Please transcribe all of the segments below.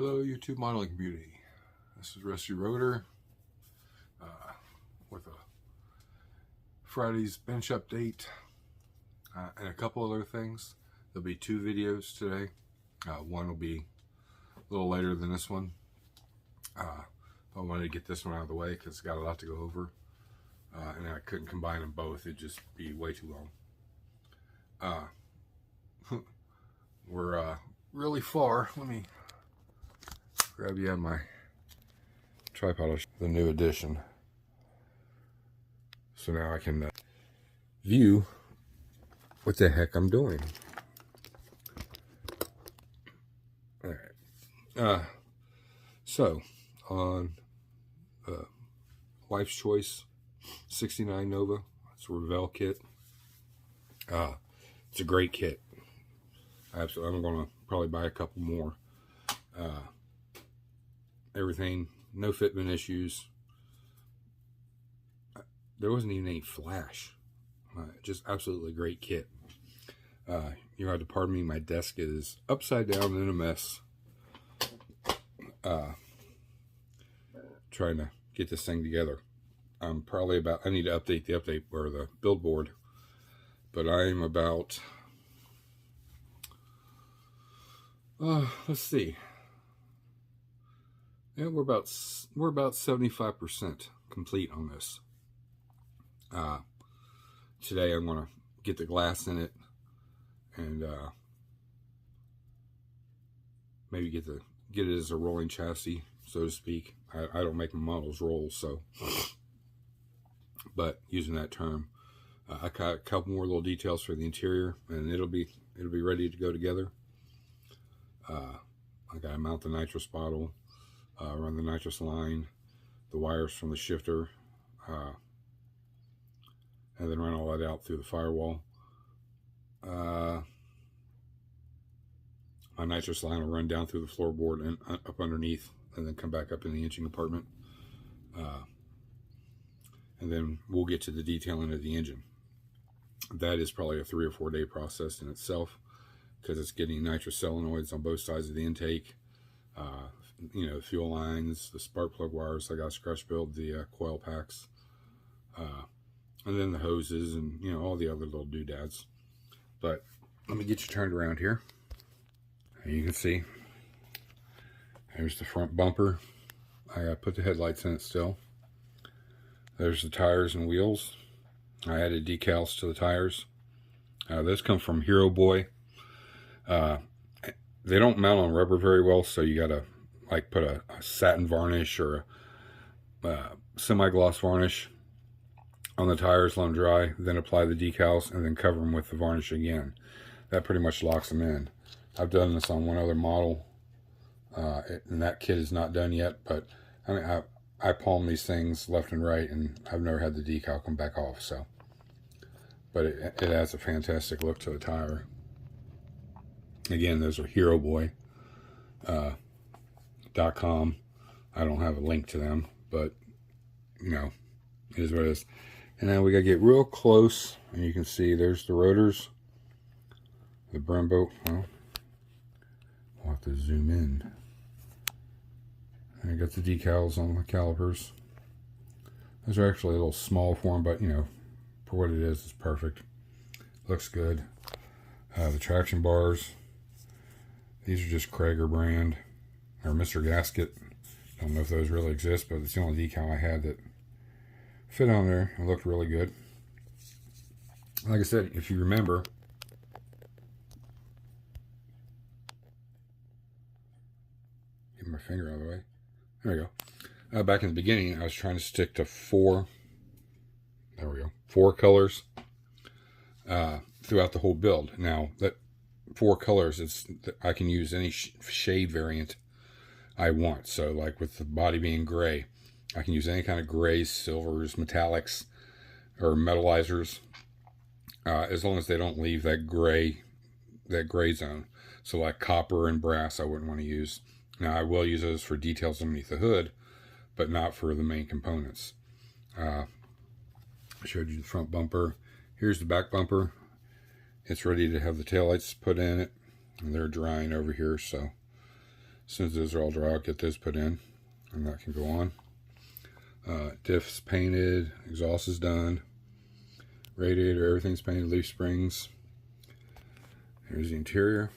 Hello YouTube modeling community. This is Rusty Rotor with a Friday's bench update and a couple other things. There'll be two videos today. One will be a little later than this one. I wanted to get this one out of the way because it's got a lot to go over, and I couldn't combine them both. It'd just be way too long. We're really far. Let me grab you on my tripod, the new edition, so now I can view what the heck I'm doing. All right. So on Wife's Choice 69 Nova, it's a Revell kit. It's a great kit. Absolutely, I'm gonna probably buy a couple more. Everything, no fitment issues. There wasn't even any flash. Just absolutely great kit. You have to pardon me, my desk is upside down and in a mess. Trying to get this thing together. I'm probably about, I need to update the update or the billboard, but I'm about, let's see. Yeah, we're about 75% complete on this. Today I'm gonna get the glass in it and maybe get it as a rolling chassis, so to speak. I don't make my models roll, so but using that term, I got a couple more little details for the interior, and it'll be ready to go together. I gotta mount the nitrous bottle, run the nitrous line, the wires from the shifter, and then run all that out through the firewall. My nitrous line will run down through the floorboard and up underneath, and then come back up in the engine compartment. And then we'll get to the detailing of the engine. That is probably a 3 or 4 day process in itself, because it's getting nitrous solenoids on both sides of the intake. You know, the fuel lines, the spark plug wires. I got to scratch build the coil packs, and then the hoses, and you know, all the other little doodads. But let me get you turned around here. And you can see there's the front bumper. I got to put the headlights in it still. There's the tires and wheels. I added decals to the tires. Those come from Hero Boy. They don't mount on rubber very well, so you gotta like put a satin varnish or a semi-gloss varnish on the tires, let them dry, then apply the decals, and then cover them with the varnish again. That pretty much locks them in. I've done this on one other model, and that kit is not done yet, but I mean, I palm these things left and right, and I've never had the decal come back off, so. But it adds a fantastic look to the tire. Again, those are HeroBoy.com. I don't have a link to them, but you know, it is what it is. And now we gotta get real close, and you can see there's the rotors, the Brembo. Well, we'll have to zoom in. I got the decals on the calipers. Those are actually a little small for them, but you know, for what it is, it's perfect. Looks good. The traction bars. These are just Krager brand, or Mr. Gasket. Don't know if those really exist, but it's the only decal I had that fit on there. It looked really good. Like I said, if you remember, get my finger out of the way. There we go. Back in the beginning, I was trying to stick to 4. There we go. 4 colors throughout the whole build. Now that 4 colors, I can use any shade variant I want. So like with the body being gray, I can use any kind of grays, silvers, metallics, or metallizers, as long as they don't leave that gray zone. So like copper and brass, I wouldn't want to use. Now I will use those for details underneath the hood, but not for the main components. I showed you the front bumper. Here's the back bumper. It's ready to have the taillights put in it, and they're drying over here, so soon as those are all dry, I'll get those put in, and that can go on. Diff's painted, exhaust is done, radiator, everything's painted, leaf springs. Here's the interior.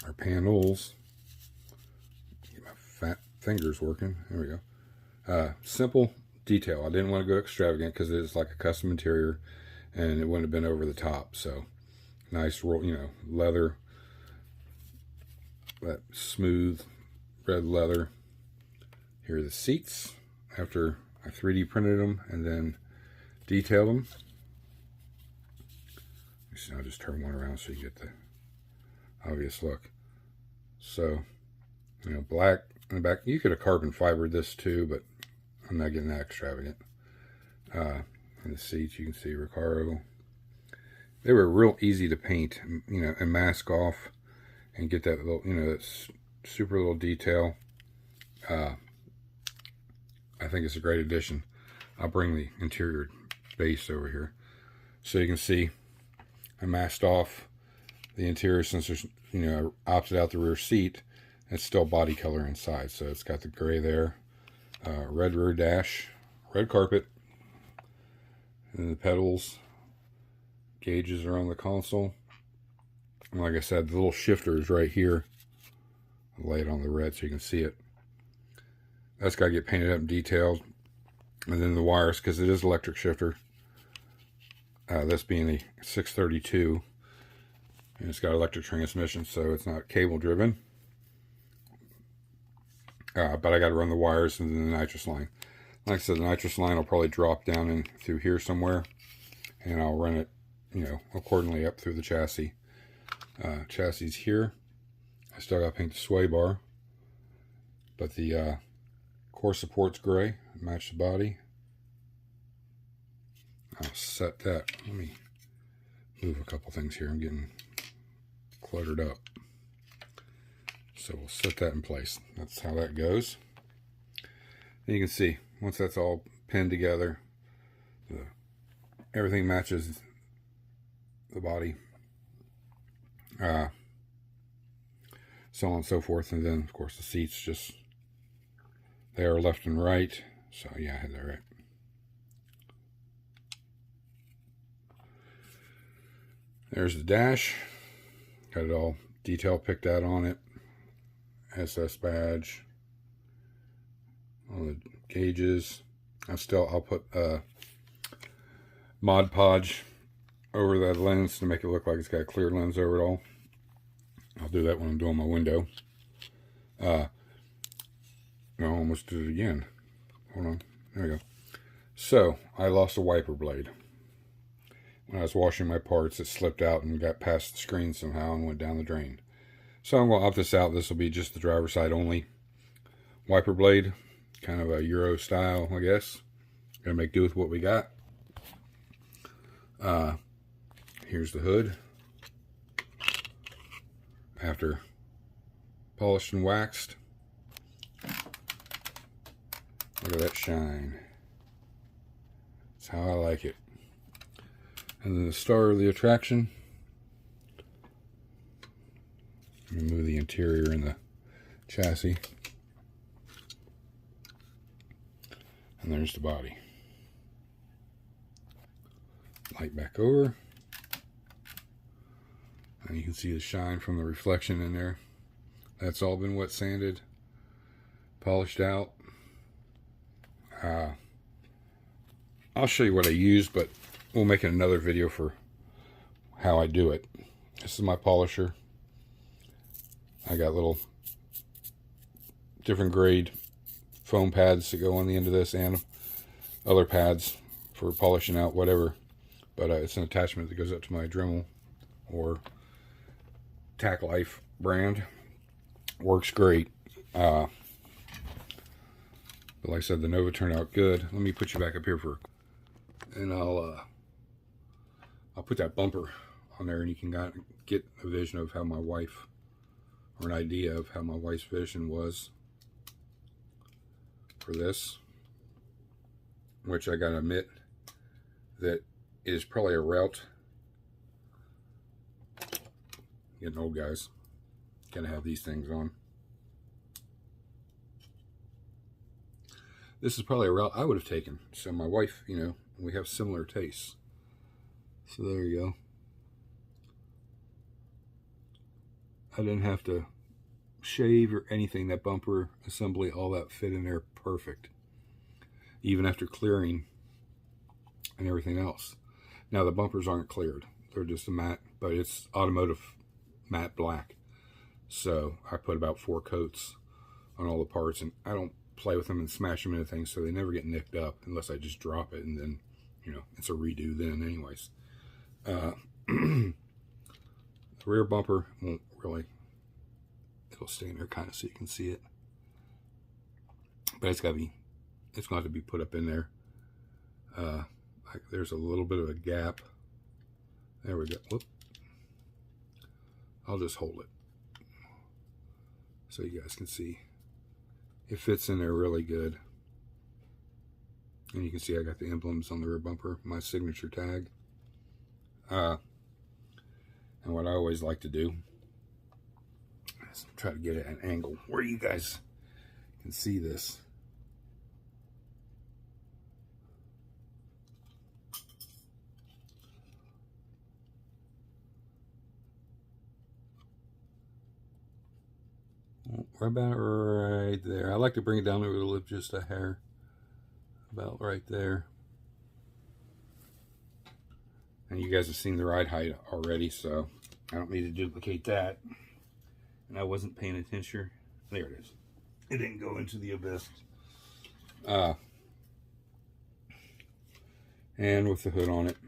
Our panels. Get my fat fingers working. There we go. Simple detail. I didn't want to go extravagant because it's like a custom interior, and it wouldn't have been over the top. So nice, leather, that smooth red leather. Here are the seats after I 3D printed them and then detailed them. I'll just turn one around so you get the obvious look. So, black in the back. You could have carbon fibered this too, but I'm not getting that extravagant. And the seats, you can see Recaro. They were real easy to paint, and mask off and get that little, that super little detail. I think it's a great addition. I'll bring the interior base over here so you can see I masked off the interior since there's, I opted out the rear seat. It's still body color inside, so it's got the gray there, red rear dash, red carpet, and the pedals. Gauges are on the console. And like I said, the little shifter is right here. I'll lay it on the red so you can see it. That's got to get painted up and detailed. And then the wires, because it is electric shifter. This being a 632, and it's got electric transmission, so it's not cable driven. But I got to run the wires and then the nitrous line. Like I said, the nitrous line will probably drop down in through here somewhere, and I'll run it, accordingly up through the chassis. Chassis here. I still got to paint the sway bar, but the core support's gray, match the body. I'll set that. Let me move a couple things here. I'm getting cluttered up. So we'll set that in place. That's how that goes. And you can see, once that's all pinned together, everything matches the body. So on and so forth. And then, of course, the seats just, they are left and right. So, yeah, I had that right. There's the dash. Got it all detail picked out on it. SS badge. All the gauges. I'll put Mod Podge over that lens to make it look like it's got a clear lens over it all. I'll do that when I'm doing my window. I almost did it again. Hold on. There we go. So, I lost a wiper blade. When I was washing my parts, it slipped out and got past the screen somehow and went down the drain. So I'm going to opt this out. This will be just the driver's side only wiper blade. Kind of a Euro style, I guess. Gonna make do with what we got. Here's the hood. After polished and waxed. Look at that shine. That's how I like it. And then the star of the attraction. Remove the interior and the chassis. And there's the body. Light back over. And you can see the shine from the reflection in there. That's all been wet sanded, polished out. I'll show you what I used, but we'll make another video for how I do it. This is my polisher. I got little different grade foam pads that go on the end of this and other pads for polishing out whatever. But it's an attachment that goes up to my Dremel or Tack Life brand. Works great. But like I said, the Nova turned out good. Let me put you back up here and I'll put that bumper on there, and you can get a vision of how my wife, or an idea of how my wife's vision was for this, which I gotta admit that is probably a route. Getting old, guys. Gotta have these things on. This is probably a route I would have taken. So my wife, you know, we have similar tastes. So there you go. I didn't have to shave or anything. That bumper assembly, all that fit in there perfect. Even after clearing and everything else. Now the bumpers aren't cleared. They're just a matte, but it's automotive matte black. So I put about 4 coats on all the parts, and I don't play with them and smash them into things, so they never get nicked up unless I just drop it, and then, you know, it's a redo then anyways. The rear bumper won't really, it'll stay in there kind of so you can see it, but it's going to have to be put up in there. There's a little bit of a gap. There we go. Whoop. I'll just hold it so you guys can see. It fits in there really good. And you can see I got the emblems on the rear bumper, my signature tag. And what I always like to do is try to get it at an angle where you guys can see this. Right about right there. I like to bring it down over the lip just a hair. About right there. And you guys have seen the ride height already, so I don't need to duplicate that. And I wasn't paying attention. There it is. It didn't go into the abyss. And with the hood on it.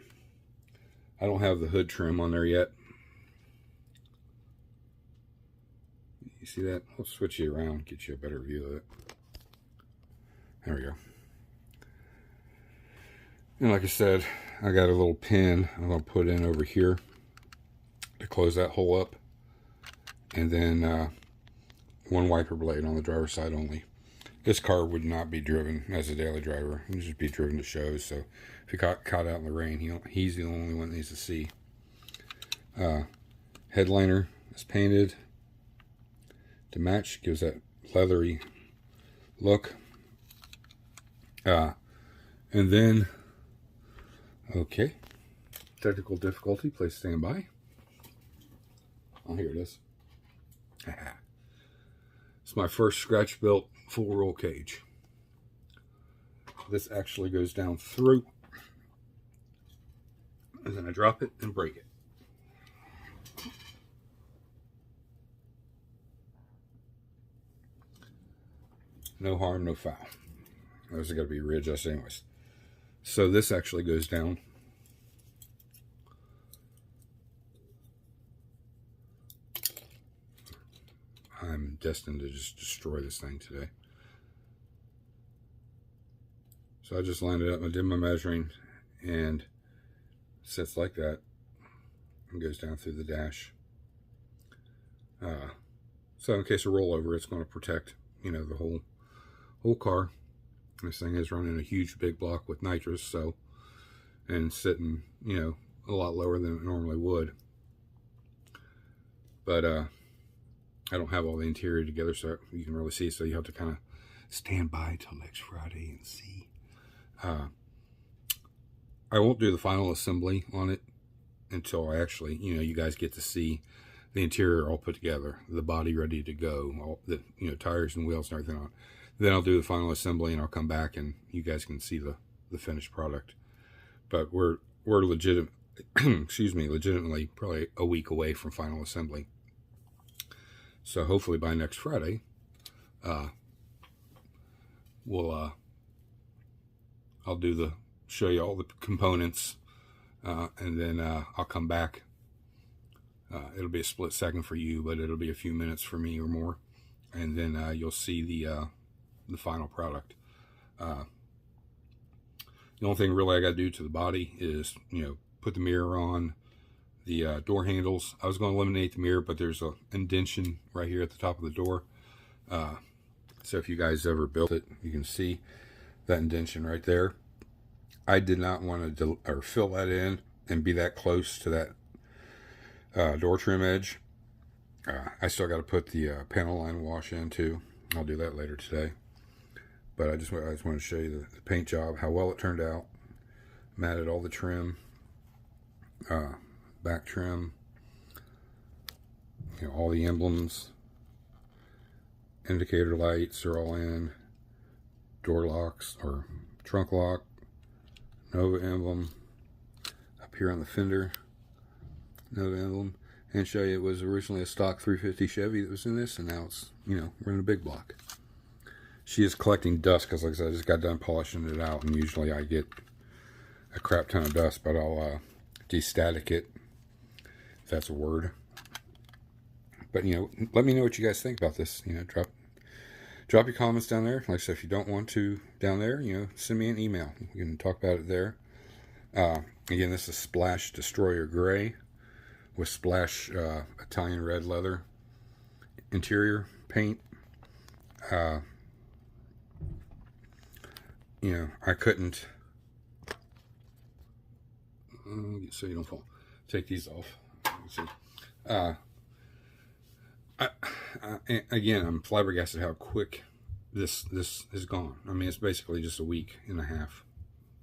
I don't have the hood trim on there yet. You see that? I'll switch it around, get you a better view of it. There we go. And like I said, I got a little pin I'm going to put in over here to close that hole up. And then one wiper blade on the driver's side only. This car would not be driven as a daily driver. It would just be driven to shows. So if he got caught out in the rain, he's the only one that needs to see. Headliner is painted to match, gives that leathery look. And then, okay, technical difficulty, please stand by. Oh, here it is. It's my first scratch built full roll cage. This actually goes down through, and then I drop it and break it. No harm, no foul. Those are got to be readjusted anyways. So this actually goes down. I'm destined to just destroy this thing today. So I just lined it up. I did my measuring, and it sits like that and goes down through the dash. So in case of rollover, it's going to protect, you know, the whole car. This thing is running a huge big block with nitrous, so, and sitting, you know, a lot lower than it normally would. But I don't have all the interior together so you can really see, so you have to kind of stand by till next Friday and see. I won't do the final assembly on it until I actually, you know, you guys get to see the interior all put together, the body ready to go, all the, you know, tires and wheels and everything on. Then I'll do the final assembly and I'll come back and you guys can see the finished product. But we're legitimate, excuse me, legitimately probably a week away from final assembly. So hopefully by next Friday, I'll show you all the components, and then I'll come back. It'll be a split second for you, but it'll be a few minutes for me or more, and then you'll see the final product. The only thing really I got to do to the body is, you know, put the mirror on, the door handles. I was going to eliminate the mirror, but there's an indention right here at the top of the door. So if you guys ever built it, you can see that indention right there. I did not want to fill that in and be that close to that door trim edge. I still got to put the panel line wash in too. I'll do that later today. But I just wanted to show you the paint job, how well it turned out. Matted all the trim, back trim, all the emblems, indicator lights are all in, door locks or trunk lock, Nova emblem, up here on the fender, Nova emblem, and show you it was originally a stock 350 Chevy that was in this, and now it's, we're in a big block. She is collecting dust because, like I said, I just got done polishing it out, and usually I get a crap ton of dust, but I'll de-static it, if that's a word. But, let me know what you guys think about this. Drop your comments down there. Like I said, if you don't want to down there, send me an email. We can talk about it there. Again, this is Splash Destroyer Gray with Splash Italian Red leather interior paint. I couldn't, so you don't fall. Take these off. See. Again, I'm flabbergasted how quick this is gone. I mean, it's basically just a week and a half,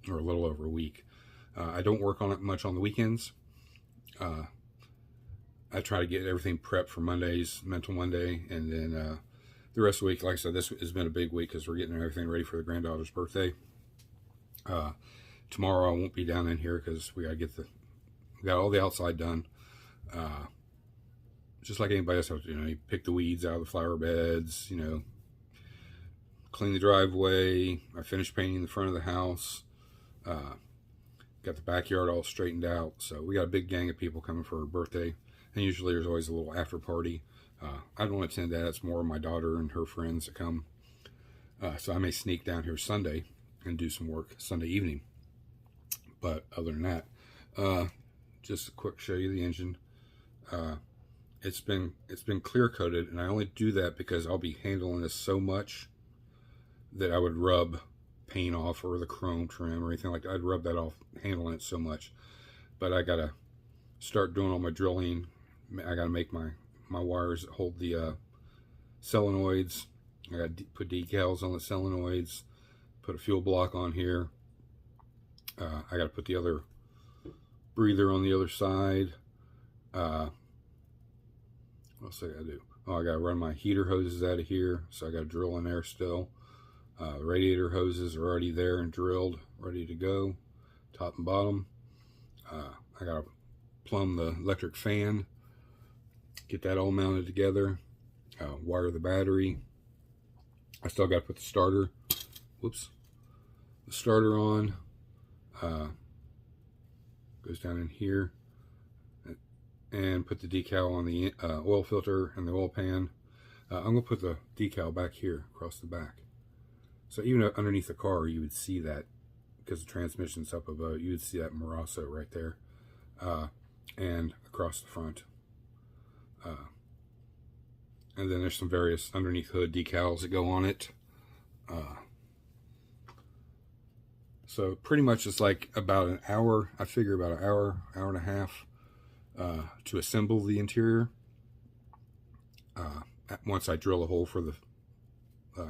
or a little over a week. I don't work on it much on the weekends. I try to get everything prepped for Mondays, Mental Monday, and then the rest of the week, like I said, this has been a big week because we're getting everything ready for the granddaughter's birthday. Tomorrow I won't be down in here because we got all the outside done. Just like anybody else has to do, you pick the weeds out of the flower beds, clean the driveway. I finished painting the front of the house. Got the backyard all straightened out. So we got a big gang of people coming for her birthday. And usually there's always a little after party. I don't attend that. It's more my daughter and her friends that come. So I may sneak down here Sunday and do some work Sunday evening. But other than that, just a quick show you the engine. It's been clear coated, and I only do that because I'll be handling this so much that I would rub paint off, or the chrome trim or anything like that. I'd rub that off handling it so much. But I gotta start doing all my drilling. I gotta make my wires that hold the solenoids. I gotta put decals on the solenoids, put a fuel block on here. I gotta put the other breather on the other side. What else I gotta do? Oh, I gotta run my heater hoses out of here, so I gotta drill in there still. The radiator hoses are already there and drilled, ready to go, top and bottom. I gotta plumb the electric fan, get that all mounted together, wire the battery. I still gotta put the starter, the starter on. Goes down in here, and put the decal on the oil filter and the oil pan. I'm going to put the decal back here across the back. So even underneath the car, you would see that, because the transmission's up above, you would see that Moroso right there. And across the front. And then there's some various underneath hood decals that go on it. So pretty much it's like about an hour, I figure about an hour, hour and a half to assemble the interior. Once I drill a hole for the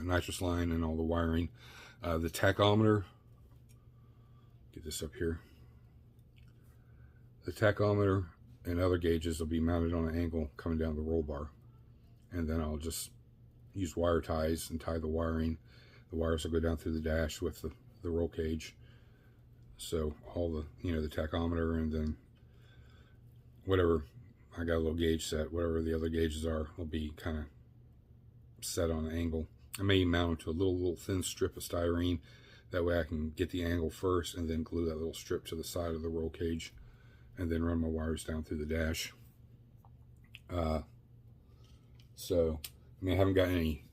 nitrous line and all the wiring. The tachometer, get this up here. The tachometer and other gauges will be mounted on an angle coming down the roll bar. And then I'll just use wire ties and tie the wiring. The wires will go down through the dash with the roll cage. So all the, the tachometer, and then whatever, I got a little gauge set, whatever the other gauges are, will be kind of set on an angle. I may mount them to a little thin strip of styrene. That way I can get the angle first and then glue that little strip to the side of the roll cage and then run my wires down through the dash. So, I haven't got any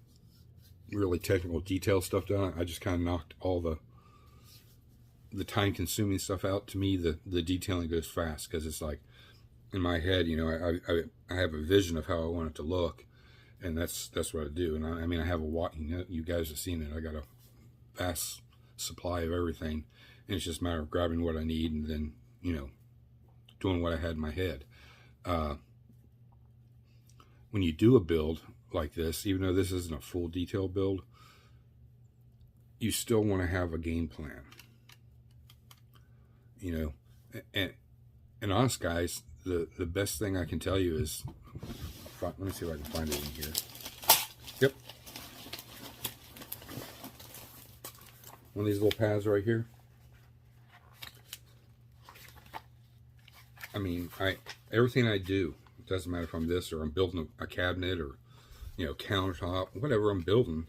really technical detail stuff done. I just kind of knocked all the time-consuming stuff out. To me, the detailing goes fast, because it's like, in my head, I have a vision of how I want it to look, and that's what I do. And I have you guys have seen it. I got a vast supply of everything, and it's just a matter of grabbing what I need and then, doing what I had in my head. when you do a build like this, even though this isn't a full detail build, you still want to have a game plan. You know, and honest guys, the best thing I can tell you is, let me see if I can find it in here. Yep. One of these little pads right here. I mean, everything I do, it doesn't matter if I'm this or I'm building a cabinet or, you know, countertop, whatever I'm building,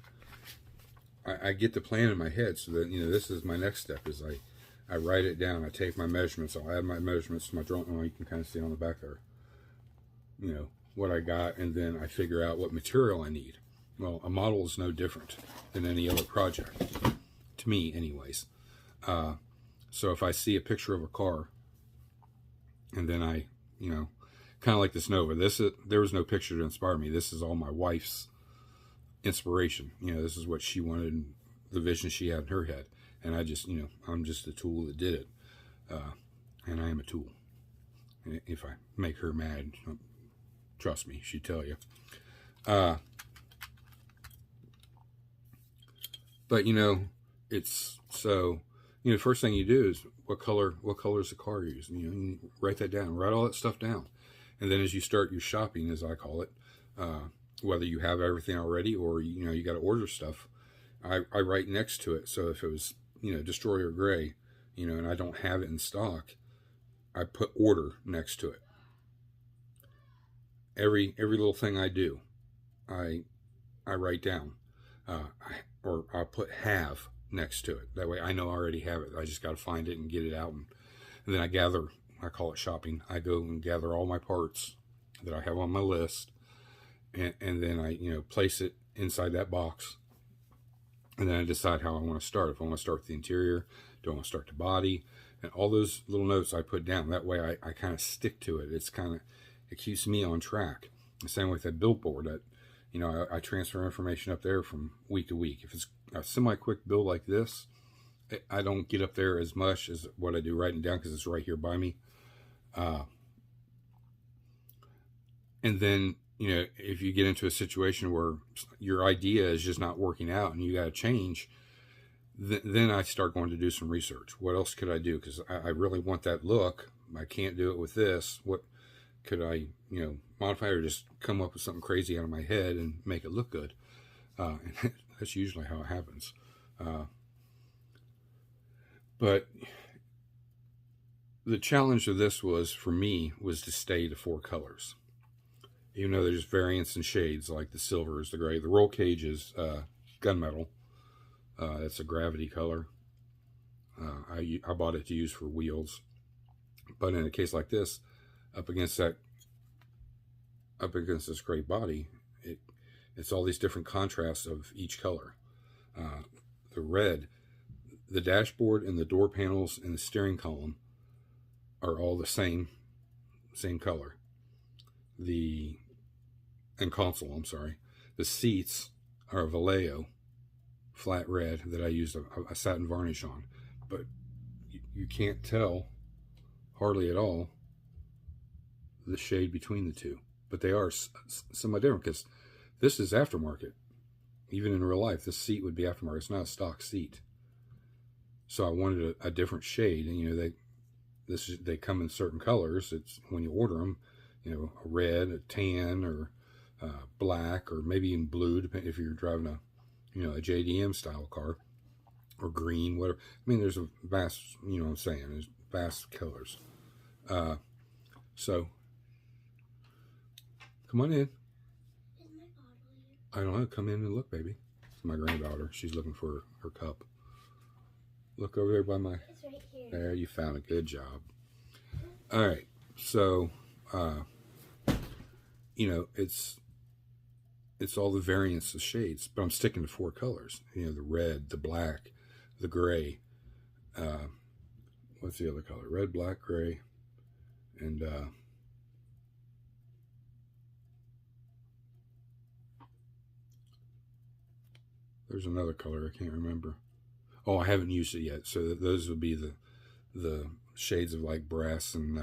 I get the plan in my head so that, you know, this is my next step is I write it down. I take my measurements. I'll add my measurements to my drawing. Well, you can kind of see on the back there, you know, what I got, and then I figure out what material I need. Well, a model is no different than any other project, to me anyways. So if I see a picture of a car, and then I, you know, kind of like this Nova, there was no picture to inspire me. This is all my wife's inspiration. You know, this is what she wanted, the vision she had in her head. And I just, you know, I'm just the tool that did it. And I am a tool. If I make her mad, trust me, she'd tell you. But, you know, it's so, you know, the first thing you do is what color is the car using? You know, you write that down, write all that stuff down. And then as you start your shopping, as I call it, whether you have everything already or, you know, you got to order stuff, I write next to it. So if it was, you know, Destroyer Gray, you know, and I don't have it in stock, I put order next to it. Every little thing I do, I write down, or I'll put have next to it. That way I know I already have it. I just got to find it and get it out. And then I gather, I call it shopping. I go and gather all my parts that I have on my list. And then I, you know, place it inside that box. And then I decide how I want to start. If I want to start with the interior, do I want to start the body? And all those little notes I put down. That way I kind of stick to it. It keeps me on track. The same with that billboard. You know, I transfer information up there from week to week. If it's a semi-quick build like this, I don't get up there as much as what I do writing down because it's right here by me. And then, you know, if you get into a situation where your idea is just not working out and you got to change, then I start going to do some research. What else could I do? Because I really want that look. I can't do it with this. What could I, you know, modify or just come up with something crazy out of my head and make it look good? And that's usually how it happens. But the challenge of this was, for me, was to stay to 4 colors. Even though there's variants and shades, like the silvers, the gray. The roll cage is gunmetal. That's a gravity color. I bought it to use for wheels. But in a case like this, up against this gray body, it's all these different contrasts of each color. The red, the dashboard and the door panels and the steering column are all the same color. And console, I'm sorry. The seats are Vallejo flat red that I used a satin varnish on, but you can't tell hardly at all the shade between the two. But they are somewhat different because this is aftermarket. Even in real life, this seat would be aftermarket. It's not a stock seat. So I wanted a different shade, and you know they come in certain colors. It's when you order them, you know, a red, a tan, or black, or maybe even blue, depending if you're driving a JDM style car, or green, whatever. I mean, there's a vast, you know what I'm saying, there's vast colors. So come on in. Is my bottle here? I don't know. Come in and look, baby. It's my granddaughter. She's looking for her cup. Look over there by my... It's right here. There, you found it. Good job. All right. So, you know, it's all the variants of shades, but I'm sticking to 4 colors. You know, the red, the black, the gray. What's the other color? Red, black, gray, and there's another color I can't remember. Oh, I haven't used it yet. So those would be the shades of like brass and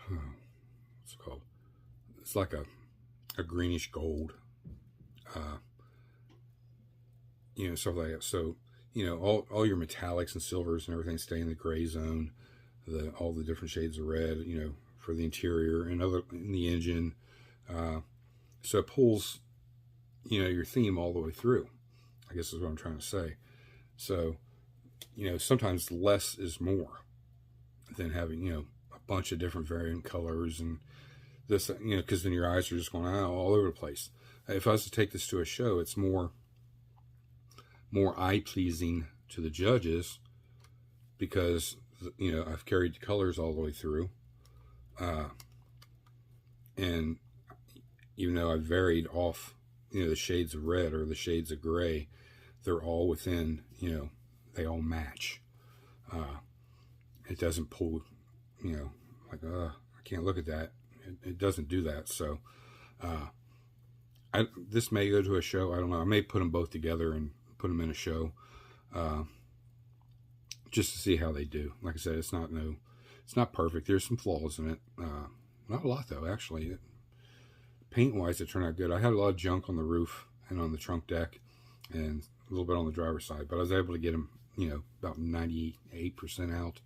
what's it called? it's like a greenish gold, you know, stuff like that. So, you know, all your metallics and silvers and everything stay in the gray zone. All the different shades of red, you know, for the interior and in the engine. So it pulls, you know, your theme all the way through, I guess is what I'm trying to say. So, you know, sometimes less is more than having, you know, a bunch of different variant colors and this, you know, because then your eyes are just going all over the place. If I was to take this to a show, it's more eye pleasing to the judges because, you know, I've carried the colors all the way through, and even though I've varied off, you know, the shades of red or the shades of gray, they're all within, you know, they all match. It doesn't pull, you know, like, I can't look at that. It doesn't do that. So, this may go to a show. I don't know. I may put them both together and put them in a show, just to see how they do. Like I said, it's not perfect. There's some flaws in it. Not a lot though, actually. Paint wise, it turned out good. I had a lot of junk on the roof and on the trunk deck and a little bit on the driver's side, but I was able to get them, you know, about 98% out.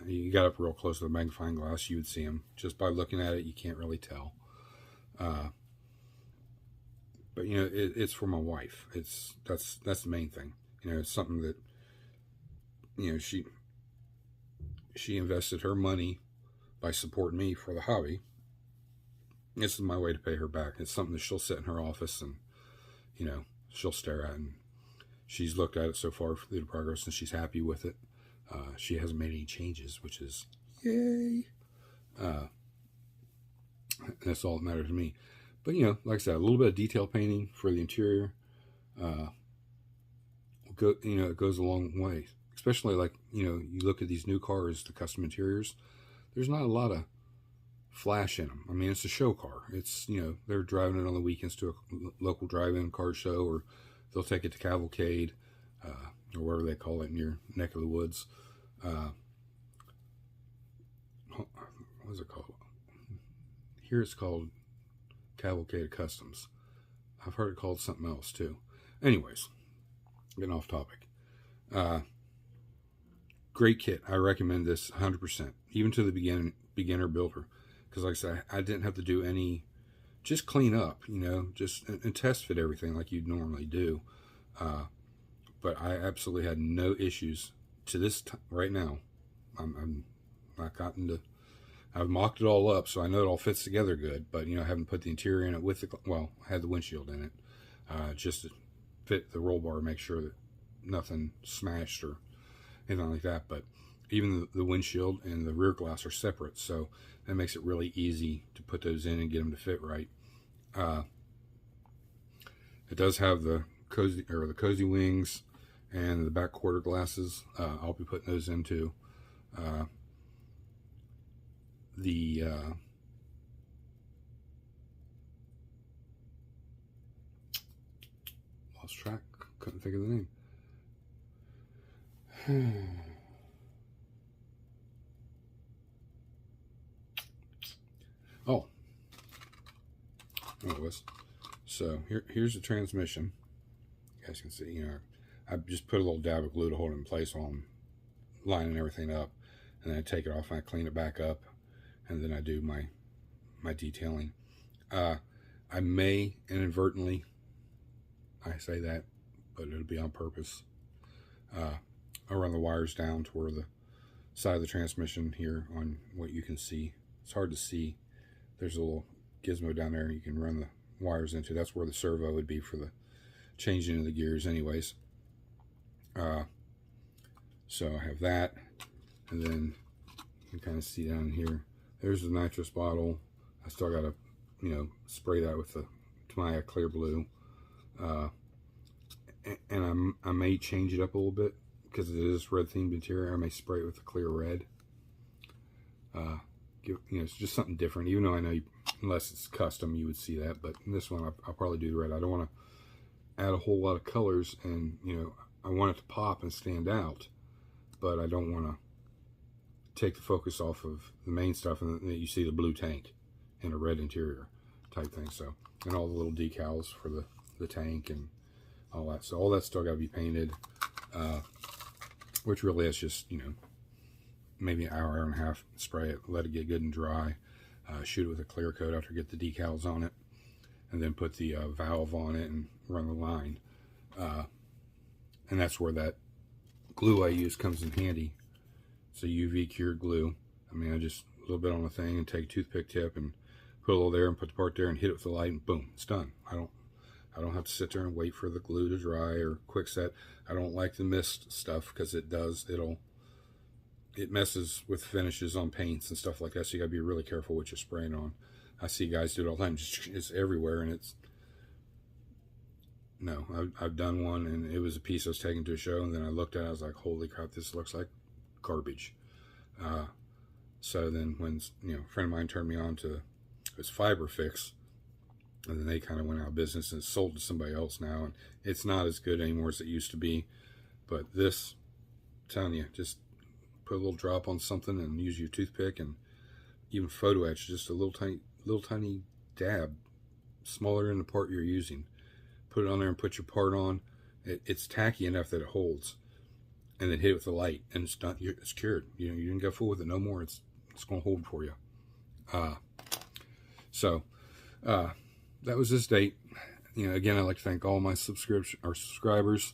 You got up real close to the magnifying glass, you would see them. Just by looking at it, you can't really tell. But you know, it's for my wife. That's the main thing. You know, it's something that, you know, she invested her money by supporting me for the hobby. This is my way to pay her back. It's something that she'll sit in her office and, you know, she'll stare at, and she's looked at it so far through the progress and she's happy with it. She hasn't made any changes, which is yay. That's all that matters to me. But, you know, like I said, a little bit of detail painting for the interior, you know, it goes a long way. Especially like, you know, you look at these new cars, the custom interiors, there's not a lot of flash in them. I mean, it's a show car. It's, you know, they're driving it on the weekends to a local drive-in car show, or they'll take it to Cavalcade, or whatever they call it in your neck of the woods. What is it called? Here it's called Cavalcade Customs. I've heard it called something else too. Anyways, getting off topic. Great kit. I recommend this 100%, even to the beginner builder. Because like I said, I didn't have to do any, just clean up, you know, just and test fit everything like you'd normally do. But I absolutely had no issues to this right now. I'm not gotten to, I've mocked it all up, so I know it all fits together good. But, you know, I haven't put the interior in it with the, well, I had the windshield in it, just to fit the roll bar, make sure that nothing smashed or anything like that. But even the windshield and the rear glass are separate, so that makes it really easy to put those in and get them to fit right. It does have the cozy wings and the back quarter glasses. I'll be putting those into lost track, couldn't think of the name. Oh, there it was. So here's the transmission. You guys can see, you know, I just put a little dab of glue to hold it in place while I'm lining everything up, and then I take it off and I clean it back up, and then I do my detailing. I may inadvertently, I say that, but it'll be on purpose, I'll run the wires down to where the side of the transmission here on what you can see. It's hard to see. There's a little gizmo down there you can run the wires into. That's where the servo would be for the changing of the gears anyways. So I have that, and then you can kind of see down here, there's the nitrous bottle. I still got to, you know, spray that with the Tamiya clear blue. And I may change it up a little bit because it is red themed interior. I may spray it with a clear red. You know, it's just something different, even though I know unless it's custom you would see that, but in this one I'll probably do the red. I don't want to add a whole lot of colors, and you know, I want it to pop and stand out, but I don't want to take the focus off of the main stuff and that you see the blue tank. and a red interior type thing. So, and all the little decals for the tank and all that. So all that's still got to be painted, which really is just, you know, maybe an hour and a half. Spray it, let it get good and dry, shoot it with a clear coat after get the decals on it, and then put the valve on it and run the line. And that's where that glue I use comes in handy. It's a UV cured glue. I mean, I just a little bit on the thing and take a toothpick tip and put a little there and put the part there and hit it with the light and boom, it's done. I don't have to sit there and wait for the glue to dry or quick set. I don't like the mist stuff because it messes with finishes on paints and stuff like that. So you gotta be really careful what you're spraying on. I see guys do it all the time. It's everywhere, and I've done one, and it was a piece I was taking to a show, and then I looked at it, I was like, holy crap, this looks like garbage. So then when, you know, a friend of mine turned me on to this Fiber Fix, and then they kind of went out of business and sold to somebody else now, and it's not as good anymore as it used to be. But this, I'm telling you, just put a little drop on something and use your toothpick and even photo etch just a little tiny dab, smaller than the part you're using. Put it on there and put your part on. It's tacky enough that it holds, and then hit it with the light, and it's done. It's cured. You know, you didn't go full with it no more. It's going to hold for you. That was this date. You know, again, I'd like to thank all my subscribers.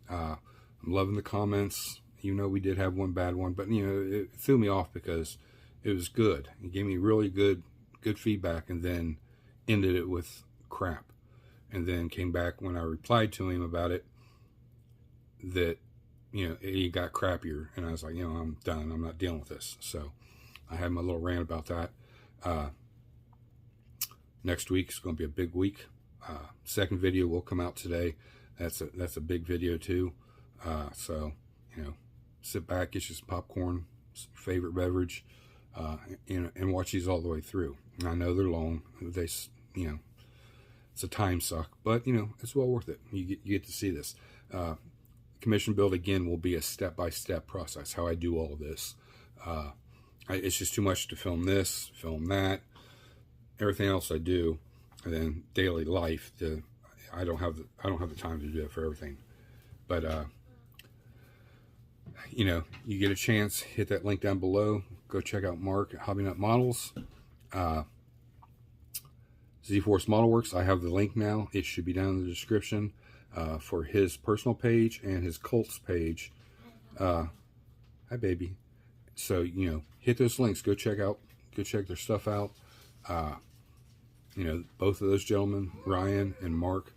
I'm loving the comments. You know, we did have one bad one, but you know, it threw me off because it was good. He gave me really good feedback, and then ended it with crap. And then came back when I replied to him about it that, you know, he got crappier, and I was like, you know, I'm done. I'm not dealing with this. So I had my little rant about that. Next week is going to be a big week. Second video will come out today. That's a big video too. So, you know, sit back, get you some popcorn, favorite beverage, and watch these all the way through. And I know they're long. You know, it's a time suck, but you know, it's well worth it. You get to see this. Commission build again will be a step-by-step process. How I do all of this. It's just too much to film this, film that, everything else I do, and then daily life. I don't have the time to do it for everything. But you know, you get a chance, hit that link down below. Go check out Mark at Hobby Nut Models. Z-Force Model Works, I have the link now. It should be down in the description for his personal page and his Colts page. Hi, baby. So, you know, hit those links. Go check their stuff out. You know, both of those gentlemen, Ryan and Mark,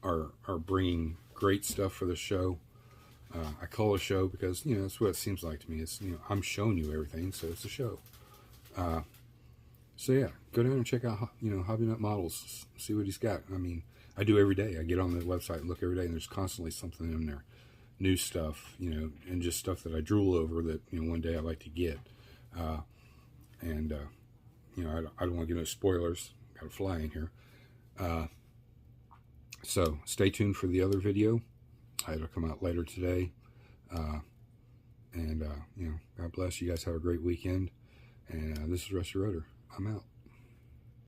are bringing great stuff for the show. I call it a show because, you know, that's what it seems like to me. It's, you know, I'm showing you everything, so it's a show. So yeah, go down and check out, you know, Hobby Nut Models, see what he's got. I mean, I do every day. I get on the website and look every day, and there's constantly something in there, new stuff, you know, and just stuff that I drool over that, you know, one day I'd like to get. You know, I don't want to give no spoilers. Got a fly in here. So stay tuned for the other video. It'll come out later today. You know, God bless. You guys have a great weekend. And this is Rusty Rotor. I'm out.